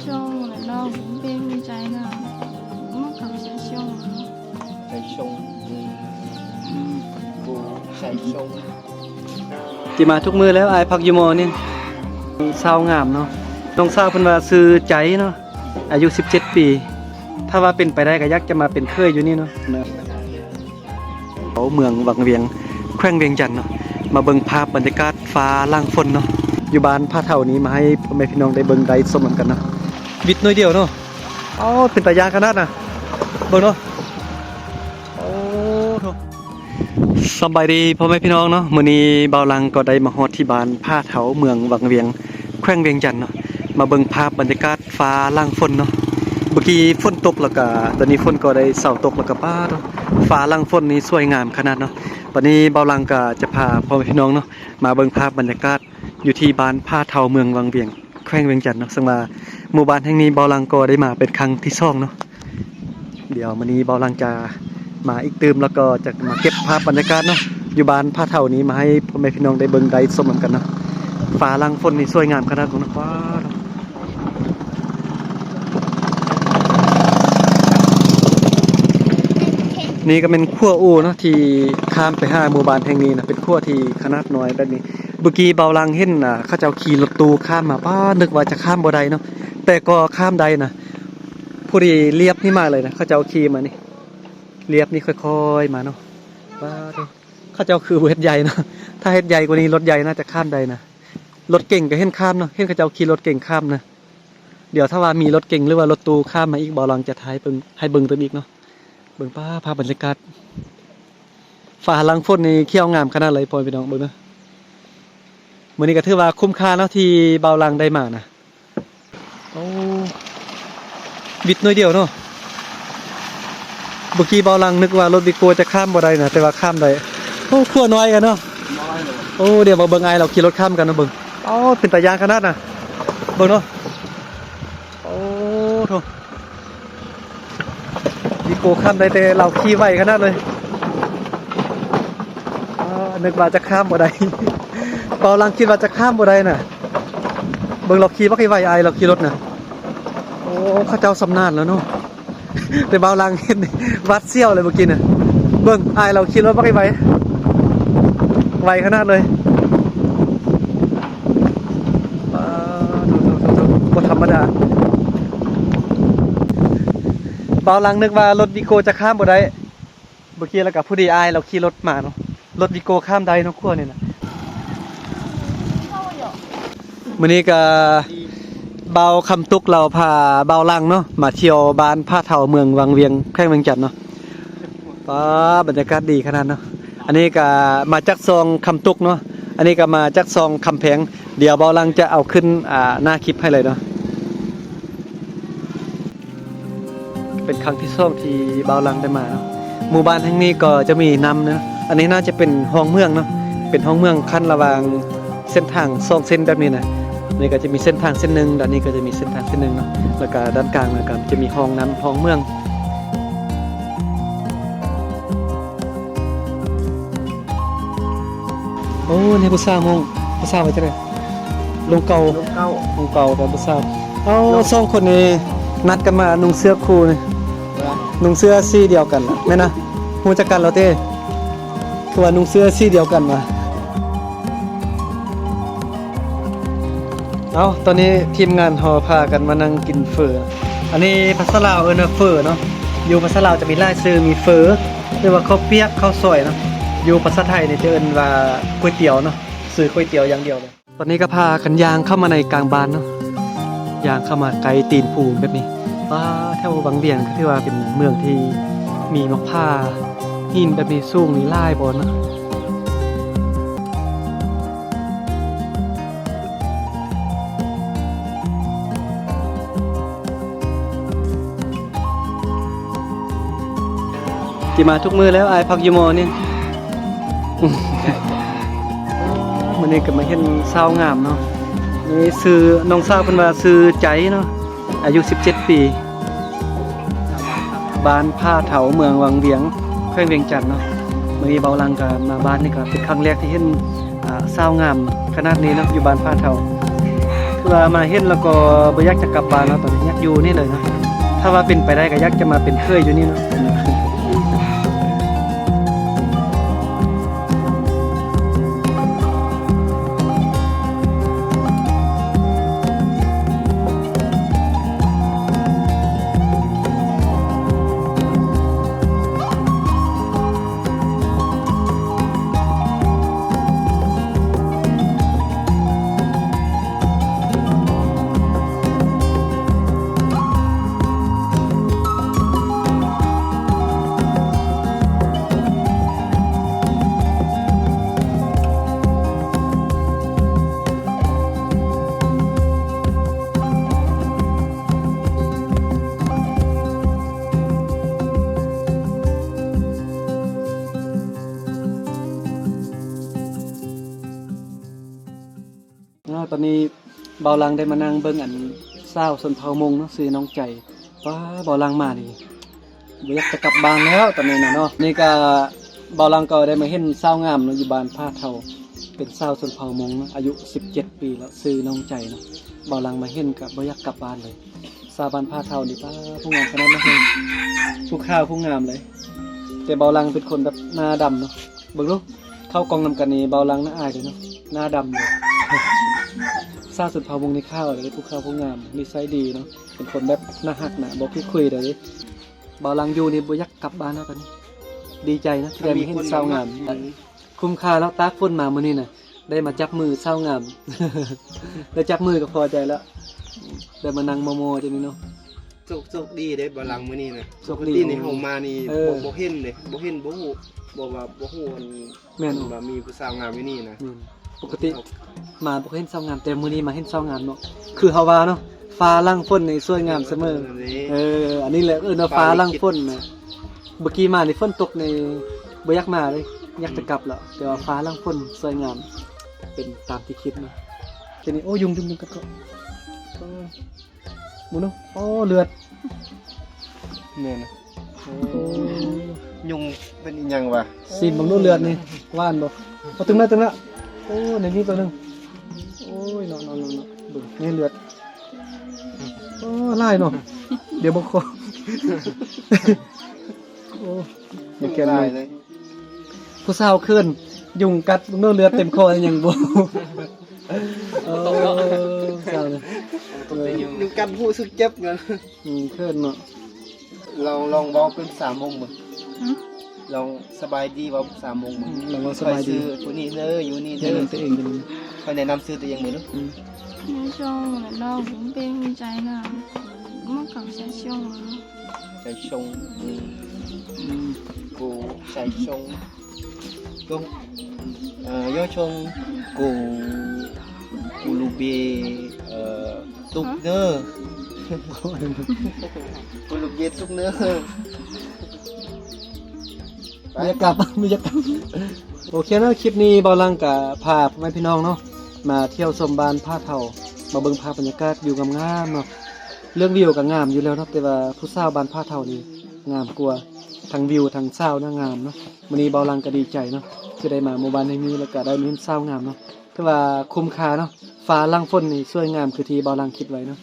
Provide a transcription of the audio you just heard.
凶，难道不被误摘呢？我们可不是凶啊。ใจชงกูใจชง ที่มาทุกมือแล้วอายพักอยู่มอนี่สาวงามเนาะน้องสาวเพิ่นว่าซื้อใจเนาะอายุ17ปีถ้าว่าเป็นไปได้ก็อยากจะมาเป็นเคยอยู่นี่เนาะเขาเมืองวังเวียงแขวงเวียงจันทน์เนาะมาเบิ่งภาพบรรยากาศฟ้าล่างฝนเนาะอยู่บ้านผ้าเฒ่านี้มาให้พ่อแม่พี่น้องได้เบิ่งได้ชมกันเนาะวิดน้อยเดียวเนาะอ๋อเป็นตายางขนาดน่ะเบิ่งเนาะโอ้โธ่สบายดีพ่อแม่พี่น้องเนาะมื้อนี้เบาลังก็ได้มาฮอดที่บ้านผ้าเฒ่าเมืองวังเวียงแขวงเวียงจันทน์เนาะมาเบิ่งภาพบรรยากาศฟ้าล่างฝนเนาะเมื่อกี้ฝนตกแล้วก็ตอนนี้ฝนก็ได้เศร้าตกแล้วก็ป้าเนาะฟ้าล่างฝนนี้สวยงามขนาดเนาะวันนี้เบาลังก็จะพาพ่อแม่พี่น้องเนาะมาเบิ่งภาพบรรยากาศอยู่ที่บ้านผ้าเฒ่าเมืองวังเวียงแขวงเวียงจันทน์เนาะซึ่งว่าหมู่บ้านแห่งนี้เบาลังก็ได้มาเป็นครั้งที่2เนาะเดี๋ยวมื้อนี้เบาลังจะมาอีกตื่มแล้วก็จะมาเก็บภาพบรรยากาศเนาะอยู่บ้านผ้าเฒ่านี้มาให้พ่อแม่พี่น้องได้เบิ่งได้ชมกันเนาะฟ้าล่างฝนนี่สวยงามขนาดเนาะว้าวนี่ก็เป็นขั้วอูเนาะที่ข้ามไปหาหมู่บ้านแห่งนี้นะเป็นขั้วที่ขนาดน้อยแบบนี้เมื่อกี้เบาลังเห็นเขาเจ้าขี่รถตู้ข้ามมาป้านึกว่าจะข้ามบ่ได้เนาะแต่ก็ข้ามได้นะผู้ดีเรียบนี่มาเลยนะเขาเจ้าขี่มานี่เรียบนี่ค่อยๆมาเนาะป้าเด้เขาเจ้าคือเฮ็ดใหญ่เนาะถ้าเฮ็ดใหญ่กว่านี้รถใหญ่น่าจะข้ามได้นะรถเก่งก็เห็นข้ามเนาะเห็นเขาเจ้าขี่รถเก่งข้ามนะเดี๋ยวถ้าว่ามีรถเก่งหรือว่ารถตู้ข้ามมาอีกเบาลังจะถ่ายเบิ่งให้เบิ่งตัวอีกเนาะเบิ่งป้าภาพบรรยากาศฟ้าหลังฝนนี่เขียวงามขนาดเลยพ่อพี่น้องเบิ่งนะมื้อนี้ก็ถือว่าคุ้มค่าเนาะที่เบาลังได้มานะโอ้บิดน้อยเดียวเนาะเมื่อกี้เบาลังนึกว่ารถวิโก้จะข้ามบ่ได้นะแต่ว่าข้ามได้โอ้ขั้วน้อยกันเนาะโอ้เดี๋ยวมาเบิ่งไอ้เราขี่รถข้ามกันนะเบิ่งโอ้เป็นตายางขนาดน่ะเบิ่งเนาะโอ้โธ่วิโก้ข้ามได้แต่เราขี่ไวขนาดเลยนึกว่าจะข้ามบ่ได้ เบาลังคิดว่าจะข้ามบ่ได้น่ะเบิ่งเราขี่บ่ค่อยไหวอายเราขี่รถน่ะโอ้เขาเจ้าสำนาญแล้วเนาะ แต่เบาลังเห็นวัดเซี่ยวเลยเมื่อกี้น่ะเบิ่งอายเราขี่รถบ่ค่อยไหวขนาดเลยบ่ธรรมดาเบาลังนึกว่ารถวิโก้จะข้ามบ่ได้เมื่อกี้แล้วก็ผู้ดีอายเราขี่รถมาเนาะรถวิโก้ข้ามได้เนาะขั้วนี่น่ะมื้อนี้ก็เบาคำตุกเราพาเบาลังเนาะมาเที่ยวบ้านผ้าเฒ่าเมืองวังเวียงแขวงเวียงจันทน์เนาะป้าบรรยากาศดีขนาดเนาะอันนี้ก็มาจากซองคำตุกเนาะอันนี้ก็มาจากซองคำแพงเดี๋ยวเบาลังจะเอาขึ้นหน้าคลิปให้เลยเนาะเป็นครั้งที่2ที่เบาลังได้มาเนาะหมู่บ้านแห่งนี้ก็จะมีน้ำเนาะอันนี้น่าจะเป็นห้องเมืองเนาะเป็นห้องเมืองขั้นระหว่างเส้นทาง2เส้นแบบนี้นะนี่ก็จะมีเส้นทางเส้นหนึ่งด้านนี้ก็จะมีเส้นทางเส้นหนึ่งเนาะแล้วก็ด้านกลางนะครับจะมีห้องน้ำห้องเมืองโอ้นี่ผู้สาวมองผู้สาวไปจังได๋ลงเก่ากับผู้สาวเอา2คนนี้นัดกันมานุ่งเสื้อคู่นี่นุ่งเสื้อสีเดียวกันแม่นะฮู้จักกันแล้วเต้คือว่านุ่งเสื้อสีเดียวกันมาเอาตอนนี้ทีมงานหอพากันมานั่งกินเฟออันนี้ภาษาลาวเอิ้นว่าเฟอเนาะอยู่ภาษาลาวจะมีหลายชื่อมีเฟอหรือว่าข้าวเปียกข้าวซอยเนาะอยู่ภาษาไทยนี่จะเอิ้นว่าก๋วยเตี๋ยวเนาะซื้อก๋วยเตี๋ยวอย่างเดียวเลยตอนนี้ก็พากันย่างเข้ามาในกลางบ้านเนาะย่างเข้ามาไกลตีนภูแบบนี้ว่าแถววังเวียงก็ถือว่าเป็นเมืองที่มีมะพร้าวหินแบบนี้สูงนี่หลายบ่เนาะที่มาทุกมือแล้วอายพักอยู่มอนี่ มื้อนี้ก็มาเห็นสาวงามเนาะนี่ซื้อน้องสาวเพิ่นว่าซื้อใจเนาะอายุ17ปีบ้านผ้าเฒ่าเมืองวังเวียงแขวงเวียงจันทน์เนาะมื้อนี้เบาลังก็มาบ้านนี่ก็เป็นครั้งแรกที่เห็นสาวงามขนาดนี้เนาะอยู่บ้านผ้าเฒ่า คือว่ามาเห็นแล้วก็บ่อยากจะกลับบ้านแล้วตอนนี้อยากอยู่นี่เลยนะถ้าว่าเป็นไปได้ก็อยากจะมาเป็นเคยอยู่นี่เนาะตอนนี้เบาลังได้มานั่งเบิ่งอันเศร้าสนเผามงเนาะซื้อน้องใจว้าเบาลังมาดิบ่อยากจะกลับบ้านแล้วตอนนี้นะเนาะนี่ก็เบาลังก็ได้มาเห็นเศร้างามเนาะอยู่บ้านผ้าเฒ่าเป็นเศร้าสนเผามงเนาะอายุ17ปีแล้วซื้อน้องใจเนาะเบาลังมาเห็นก็บ่อยากกลับบ้านเลยสาวบ้านผ้าเฒ่านี่ป้าผู้งามขนาดนั้นเลยผู้ข้าวผู้งามเลยแต่เบาลังเป็นคนแบบหน้าดำเนาะเบิ่งดูเข้ากองนำกันนี่เบาลังหน้าอายเลยเนาะหน้าดำเลยซาสุดเผาวงในข้าวเลยผู้ข้าวผู้งามนิสัยดีเนาะเป็นคนแบบน่าฮักนะบอกพี่คุยเลยบ่าวลังอยู่นี่บ่อยากกลับบ้านแล้วตอนนี้ดีใจนะที่ได้มาเห็นเศร้างามคุ้มค่าแล้วตากฝนมามื้อนี้น่ะได้มาจับมือเศร้างาม ได้จับมือก็พอใจแล้วได้มานั่งโมๆจังนี้เนาะ โชคดีเด้บ่ลังมื้อนี้นะ โชคดี ที่ในเฮามานี่บ่เห็นเด้บ่เห็นบ่ฮู้บ่ว่าบ่ฮู้อัน แม่น ว่ามีผู้สาวงามอยู่นี่นะ ปกติมาบ่เห็นเศร้างามแต่มื้อนี้มาเห็นเศร้างามเนาะคือเฮาว่าเนาะฟ้าลังฝนนี่สวยงามเสมออันนี้แหละเนาะฟ้าลังฝนนะเมื่อกี้มานี่ฝนตกในบ่อยากมาเลยอยากจะกลับแล้วแต่ว่าฟ้าลังฝนสวยงามเป็นตามที่คิดเนาะทีนี้โอ้ยุงกัดเกาะหมูเนาะโอ้เลือด แม่นนะ โอ้ ยุงเป็นอีหยังวะ ซีนบังดูเลือดนี่ว่านบ่เอาตึงแล้วโอ้ในนี้ตัวนึงโอ้ยนอนเบิ่งนี่เลือดโอ้ลายเนาะเดี๋ยวบ่คอโอ้ยแก่ ได้ เล เลย ย ผู้สาวขึ้นยุงกัดบังดูเลือดเต็มคอยังบ่โอ้สาวเลย ยุงกัดผู้สึกเจ็บกัน ขึ้นเนาะ ลองเว้าเป็น3โมงมึง หืม ลองสบายดีเว้า3โมงมึง เราก็สบายดี ซื้อตัวนี้เด้ออยู่นี่ แนะ เด้อ นำตัวเองกัน ไปแนะนำซื้อตัวเองมื้อเนาะ 那时候难道不被误摘呢？我们搞下秀啊！ ใจชงกูใจชงกูย่อชงกูลูเบตุกเนอร์กูลูเบตุกเนอร์ ไม่อยากกลับโอเคนะคลิปนี้เบาลังกับพาพ่อแม่พี่น้องเนาะมาเที่ยวชมบ้านผ้าเฒ่ามาเบิ่งภาพบรรยากาศวิวงามๆเนาะเรื่องวิวก็งามอยู่แล้วเนาะแต่ว่าผู้สาวบ้านผ้าเฒ่านี่งามกว่าทั้งวิวทั้งสาวน่างามเนาะมื้อนี้เบาลังก็ดีใจเนาะที่ได้มาหมู่บ้านแห่งนี้แล้วก็ได้มาเห็นสาวงามเนาะคือว่าคุ้มค่าเนาะฟ้าลังฝนนี่สวยงามคือที่เบาลังคิดไว้เนาะ